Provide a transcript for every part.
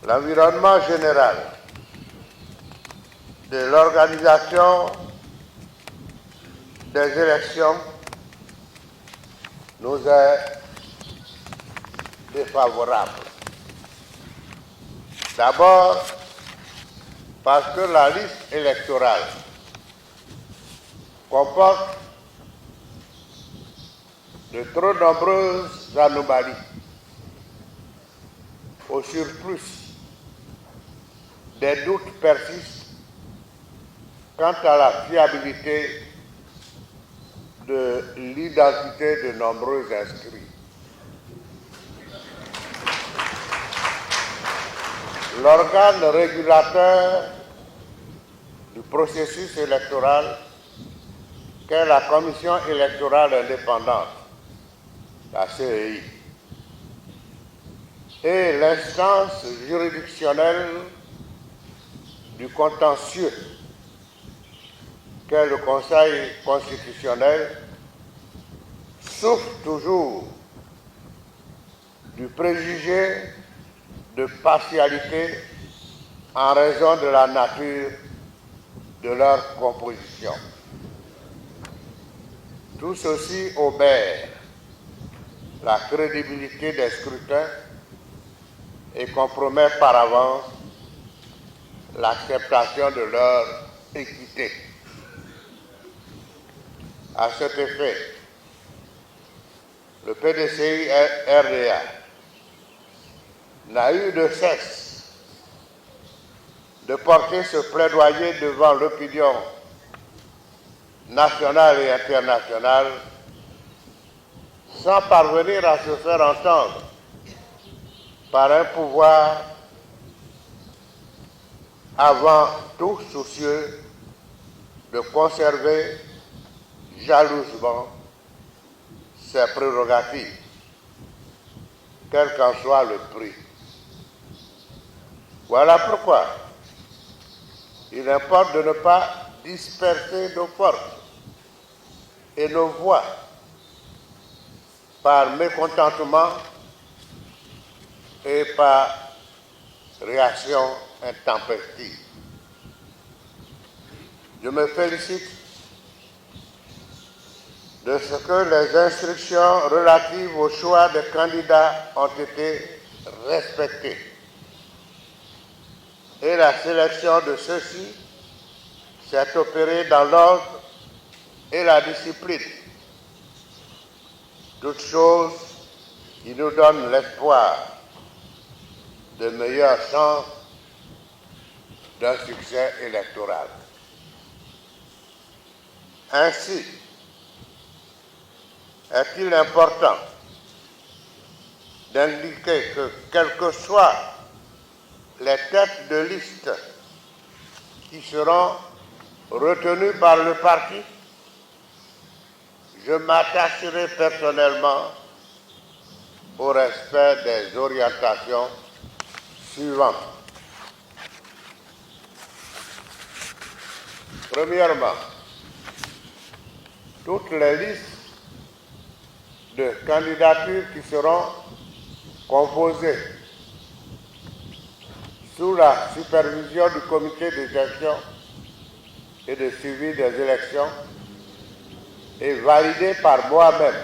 L'environnement général de l'organisation des élections nous est défavorable. D'abord, parce que la liste électorale comporte de trop nombreuses anomalies. Au surplus, des doutes persistent quant à la fiabilité de l'identité de nombreux inscrits. L'organe régulateur du processus électoral, qu'est la Commission électorale indépendante, la CEI, et l'instance juridictionnelle du contentieux, qu'est le Conseil constitutionnel, souffre toujours du préjugé de partialité en raison de la nature de leur composition. Tout ceci obère la crédibilité des scrutins et compromet par avance l'acceptation de leur équité. À cet effet, le PDCI-RDA n'a eu de cesse de porter ce plaidoyer devant l'opinion nationale et internationale sans parvenir à se faire entendre par un pouvoir avant tout soucieux de conserver jalousement ses prérogatives, quel qu'en soit le prix. Voilà pourquoi il importe de ne pas disperser nos forces et nos voix par mécontentement et par réaction intempestive. Je me félicite de ce que les instructions relatives au choix des candidats ont été respectées et la sélection de ceux-ci s'est opérée dans l'ordre et la discipline. Toutes choses qui nous donnent l'espoir de meilleures chances d'un succès électoral. Ainsi, est-il important d'indiquer que, quelles que soient les têtes de liste qui seront retenues par le parti, je m'attacherai personnellement au respect des orientations suivantes. Premièrement, toutes les listes de candidatures qui seront composées sous la supervision du comité de gestion et de suivi des élections et validées par moi-même.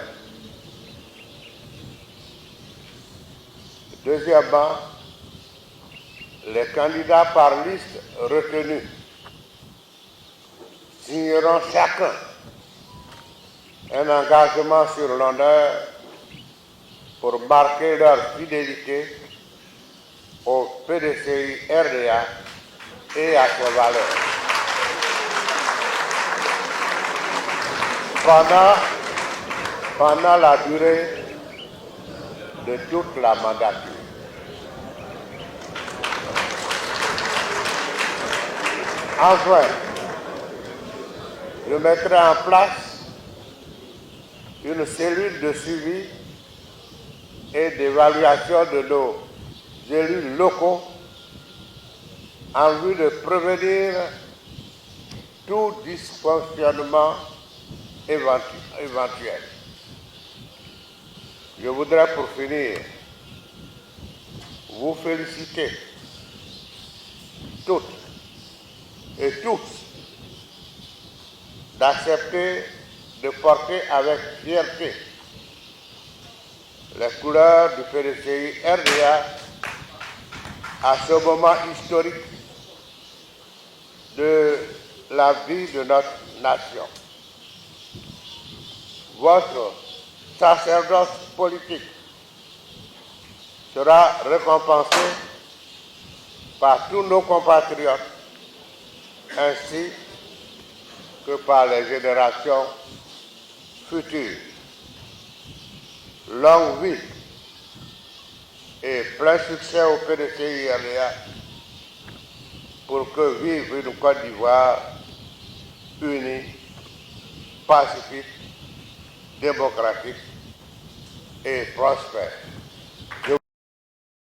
Deuxièmement, les candidats par liste retenus signeront chacun un engagement sur l'honneur pour marquer leur fidélité au PDCI-RDA et à ses valeurs. Pendant la durée de toute la mandature. Enfin, je mettrai en place une cellule de suivi et d'évaluation de nos élus locaux en vue de prévenir tout dysfonctionnement éventuel. Je voudrais pour finir vous féliciter toutes et tous d'accepter de porter avec fierté les couleurs du PDCI RDA à ce moment historique de la vie de notre nation. Votre sacerdoce politique sera récompensé par tous nos compatriotes ainsi que par les générations futures. Longue vie et plein succès au PDCI RDA pour que vive une Côte d'Ivoire unie, pacifique, démocratique et prospère.